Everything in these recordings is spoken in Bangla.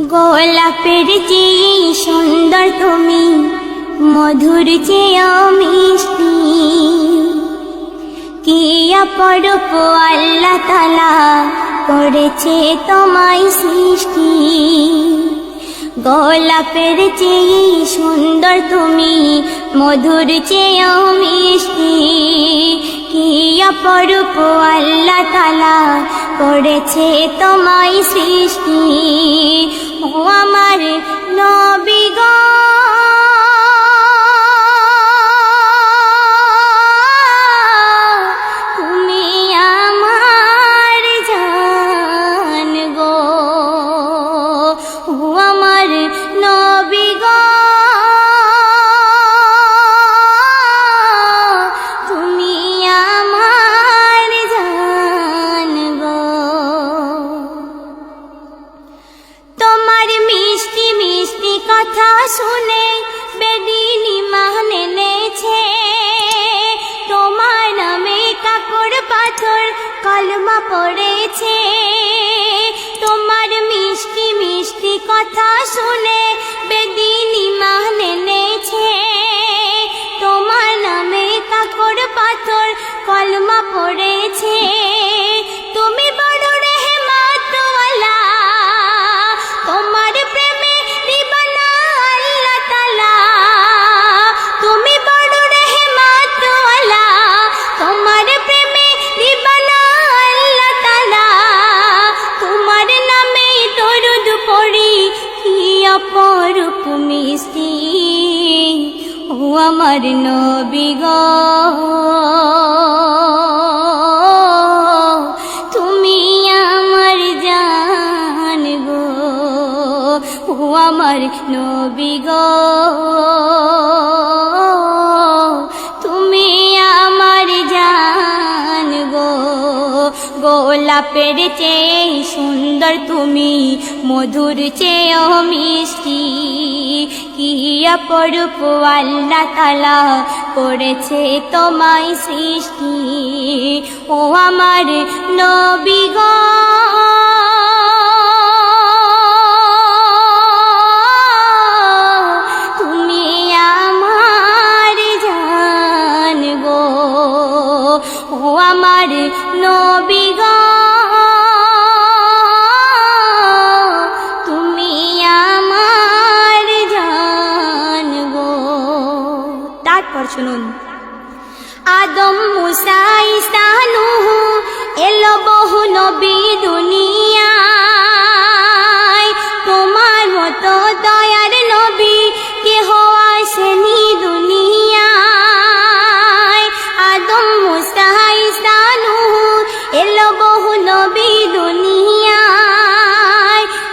গোলাপের চেয়ে সুন্দর তুমি, মধুর চেয়ে মিষ্টি। কি অপরূপ আল্লাহ তাআলা করেছে তোমায় সৃষ্টি। গোলাপের চেয়ে সুন্দর তুমি, মধুর চেয়ে মিষ্টি। কি অপরূপ আল্লাহ তাআলা করেছে তোমায় সৃষ্টি। ও আমার নবী গো, তুমি আমার জান গো। ও আমার নবী গো, তুমি আমার জান গো। তোমার মিষ্টি মিষ্টি কথা শুনে বেদিন ঈমান এনেছে। তোমার নামে কাপড় পাথর কলমা পড়েছে। তোমার মিষ্টি মিষ্টি কথা শুনে বেদিন ঈমান এনেছে। তোমার নামে কাপড় পাথর কলমা পড়েছে। তুমি বড় রহমতওয়ালা, তোমার প্রেমে দিবানা আল্লাহ তাআলা। তুমি বড় রহমতওয়ালা, তোমার প্রেমে দিবানা আল্লাহ তাআলা। তোমার নামে দরুদ পড়ি, কি অপরূপ মিষ্টি। ও আমার নবী গো, তুমি আমার জান গো। ও আমার নবী গো, তুমি আমার জান গো। গোলাপের চেয়ে সুন্দর তুমি, মধুর চেয়ে মিষ্টি। কি অপরূপ আল্লাহ তাআলা করেছে তোমায় সৃষ্টি। ও আমার নবী গো, তুমি আমার জান গো। ও আমার নবী গো, তুমি আমার জান গো। তারপর শুনুন, আদম মুসা ঈসা নূহ এলো বহু নবী দুনিয়ায়। তোমার মতো দয়ার নবী কেহ আসেনি দুনিয়ায়। আদম মুসা ঈসা নূহ এলো বহু নবী দুনিয়ায়।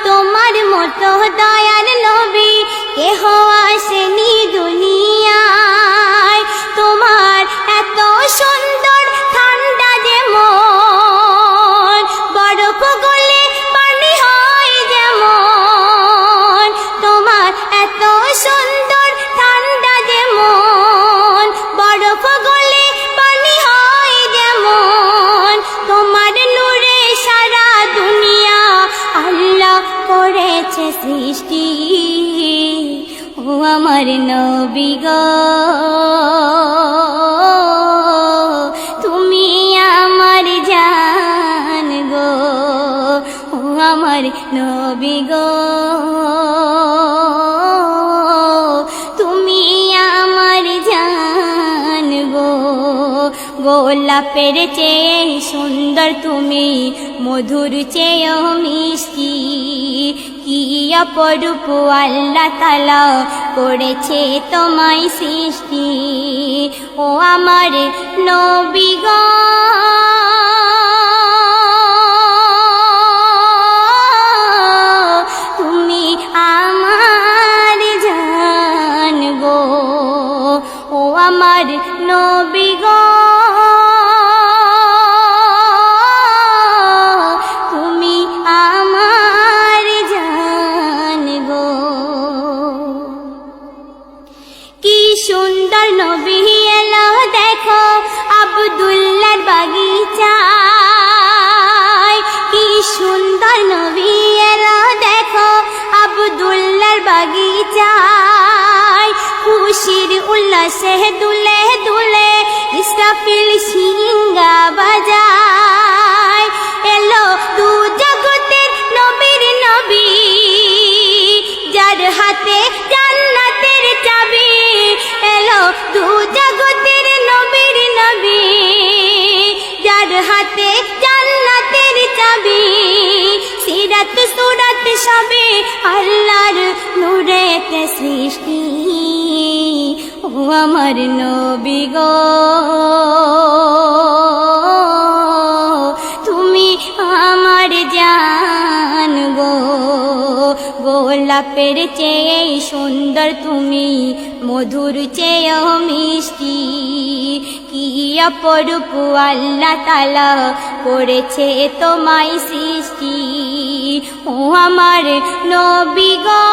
তোমার মতো দয়ার নবী কেহ আসেনি দুনিয়ায়। তোমার এত সুন্দর ঠান্ডা যেমন, বরফ গলে পানি হয় যেমন। তোমার এত সুন্দর ঠান্ডা যেমন, বরফ গলে পানি হয় যেমন। তোমার নূরে সারা দুনিয়া আল্লাহ করেছে সৃষ্টি। ও আমার নবী গো, তুমি আমার জান গো। ও আমার নবী গো, তুমি আমার জান গো। গোলাপের চেয়ে সুন্দর তুমি, মধুর চেয়ে মিষ্টি। কি অপরূপ আল্লাহ তাআলা করেছে তোমায় সৃষ্টি। ও আমার নবী গো, তুমি আমার জান গো। ও আমার নবী গো, তুমি আমার জান গো। কি সুন্দর নবী এলো দেখো আব্দুল্লাহর বাগিচা। উচ্ছ্বাসে দুলে দুলে ইসরাফিল শিঙ্গা বাজায়। এলো দু জগতের নবীর নবী, যার হাতে জান্নাতের চাবি। এলো দু জগতের নবীর নবী, যার হাতে জান্নাতের চাবি। সিরাত সুরাত সবে আল্লাহর নূরেতে সৃষ্টি। ও আমার নবী গো, তুমি আমার জান গো। গোলাপের চেয়ে সুন্দর তুমি, মধুর চেয়ে মিষ্টি। কি অপরূপ আল্লাহ তাআলা করেছে তোমায় সৃষ্টি। ও আমার নবী গো,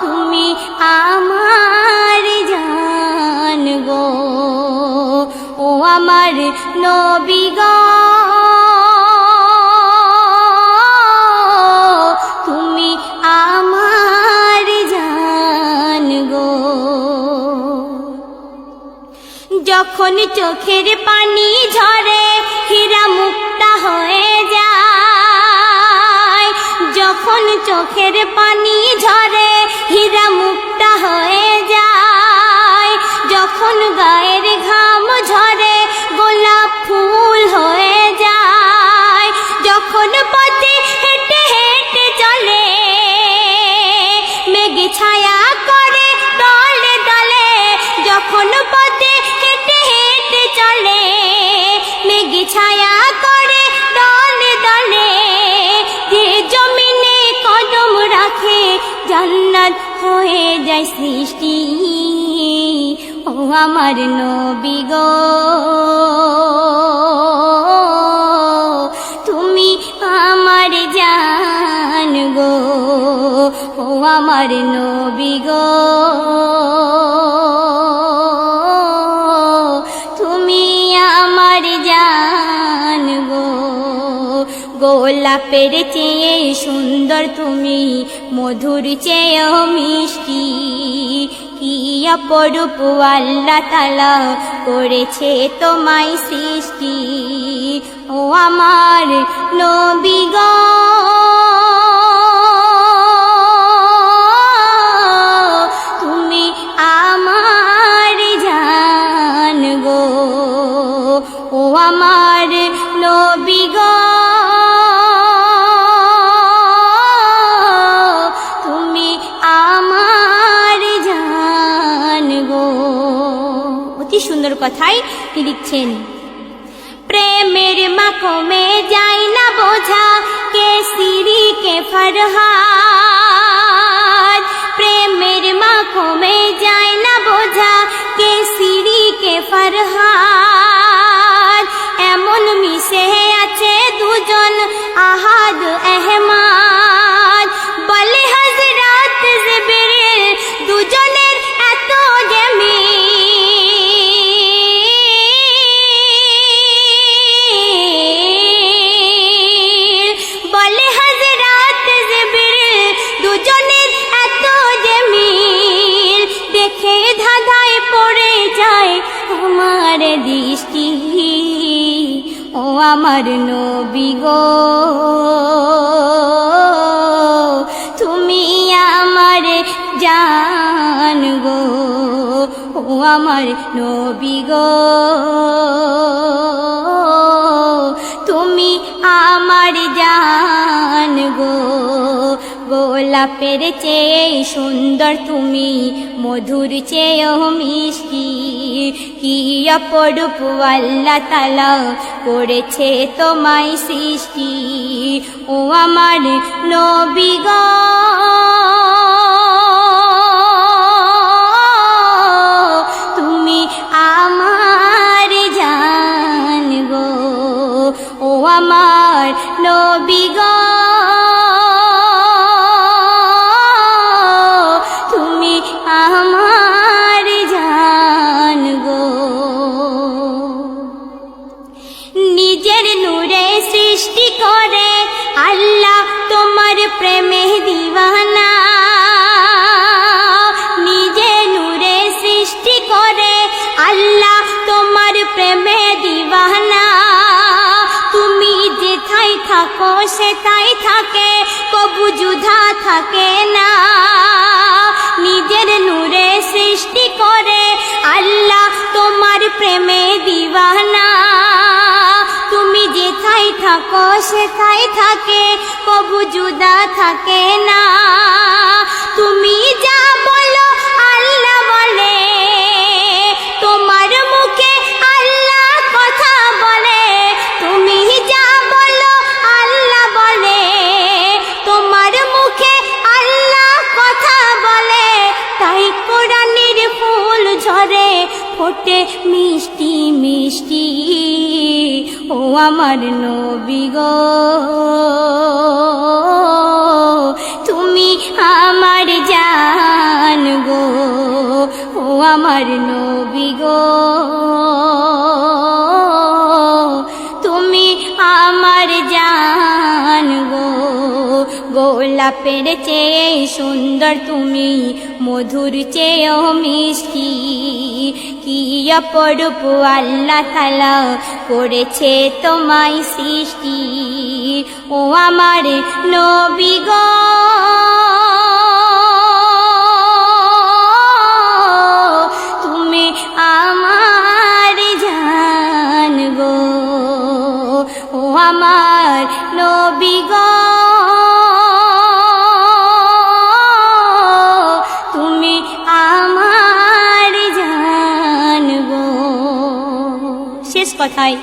তুমি আমার জান গো। ও আমার নবী গো, তুমি আমার জান গো। যখন চোখের পানি ঝরে হীরা মুক্তা হয়ে যায়। যখন চোখের পানি ঝরে হীরা মুক্তা হয়ে যায়। যখন গায়ের ঘাম ঝরে গোলাপ ফুল হয়ে যায়। যখন পথে হেঁটে হেঁটে চলে মেঘ ছায়া করে দলে দলে। যখন পথে হেঁটে হেঁটে চলে মেঘ ছায়া করে দলে দলে। যে জমিনে কদম রাখে জান্নাত হয়ে যায় সৃষ্টি। ও আমার নবী গো, তুমি আমার জান গো। ও আমার নবী গো, তুমি আমার জান গো। গোলাপের চেয়ে সুন্দর তুমি, মধুর চেয়ে মিষ্টি। কি অপরূপ আল্লাহ তাআলা করেছে তোমায় সৃষ্টি। ও আমার নবী গো, তুমি আমার জান গো। ও আমার নবী গো, তুমি আমার জান গো। অতি সুন্দর কথাই তিনি লিখছেন। প্রেমের মাকমে যায় না বোঝা, কে সিরি কে ফরহাদ। প্রেমের মাকমে যায় না বোঝা, কে সিরি কে ফরহাদ। এমন মিশে আছে দুজন আহাদ আহমাদ। বলে হযরত জিবরিল দুজনের এত যে মিল। বলে হযরত জিবরিল দুজনের এত যে মিল। দেখে ধাঁধায় পড়ে যায় আমার দৃষ্টি। ও আমার নবী গো, তুমি আমার জান গো। ও আমার নবী গো, তুমি আমার জান গো। গোলাপের চেয়ে সুন্দর তুমি, মধুর চেয়ে মিষ্টি। কি অপরূপ আল্লাহ তাআলা করেছে তোমায় সৃষ্টি। ও আমার নবী গো, তুমি আমার জান গো। ও আমার নবী গো, তুমি আমার জান গো। নিজের নূরে সৃষ্টি করে আল্লাহ তোমার প্রেমে দিওয়ানা। থাকো সেটাই থাকে, কবু জুধা থাকে না। নিজের নূরে সৃষ্টি করে আল্লাহ তোমার প্রেমে দিওয়ানা। তুমি যেথায় থাকো সেথায় থাকে, কবু জুদা থাকে না। তুমি যা বলো আল্লাহ বলে, তোমার মুখে আল্লাহ কথা বলে। তুমি যা বলো আল্লাহ বলে, তোমার মুখে আল্লাহ কথা বলে। তাই কোরআনের ফুল ঝরে ফোটে মিষ্টি মিষ্টি, ও আমার নবী গো তুমি আমার জান গো, ও আমার নবী গো তুমি আমার জান গো। গোলাপের চেয়ে সুন্দর তুমি, মধুর চেয়েও মিষ্টি। কি অপরূপ আল্লাহ তাআলা করেছে তোমায় সৃষ্টি, ও আমার নবী গো তুমি আমার জান গো, ও আমার নবী গো তুমি আমার জান গো। শেষ কথায়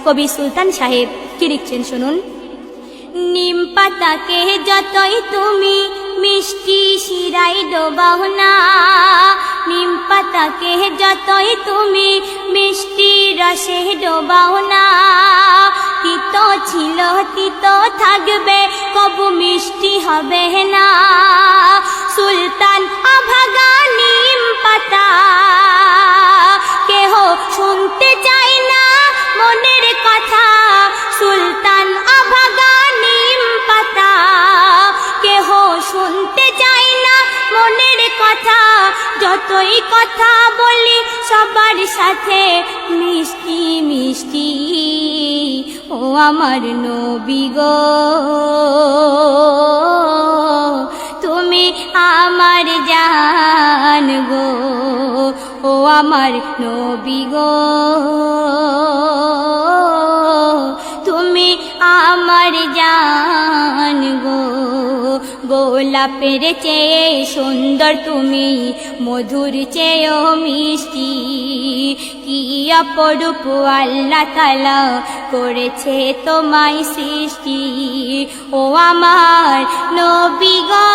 কবি সুলতান সাহেব কি লিখছেন শুনুন। নিম পাতাকে যতই তুমি মিষ্টি শিরায় ডোবাও না, নিম পাতাকে যতই তুমি মিষ্টি রসে ডোবাও না। তিতো ছিল তিতো থাকবে, কবু মিষ্টি হবে না। সুলতান অভাগা নিম পাতা, কেহ শুনতে চায় না মনের কথা। সুলতান অভাগা নিম পাতা, কেহ শুনতে চায় না মনের কথা। যতই কথা বলি সবার সাথে মিষ্টি মিষ্টি, ও আমার নবী গো তুমি আমার জান গো, ও আমার নবী গো তুমি আমার জান গো। গোলাপের চেয়ে সুন্দর তুমি, মধুর চেয়েও মিষ্টি। কি অপরূপ আল্লাহ তাআলা করেছে তোমায় সৃষ্টি, ও আমার নবী গো।